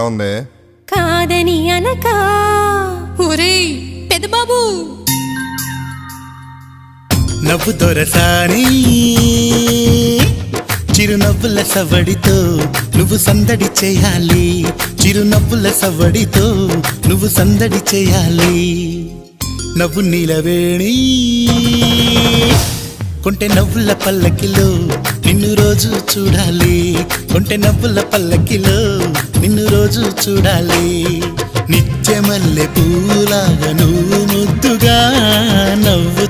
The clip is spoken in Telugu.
ఉంది. కాదని అనక ఒరేయ్ పెదబాబు నవ్వు దొరసాని చిరునవ్వుల సవడితో నువ్వు సందడి చేయాలి. చిరునవ్వుల సవడితో నువ్వు సందడి చేయాలి. నవ్వు నీలవేణి కొంటె నవ్వుల పల్లకిలో నిన్ను రోజు చూడాలి. కొంటె నవ్వుల పల్లకిలో నిన్ను రోజు చూడాలి. నిత్యమల్లె పూలాగా నువ్వు ముద్దుగా నవ్వుతూ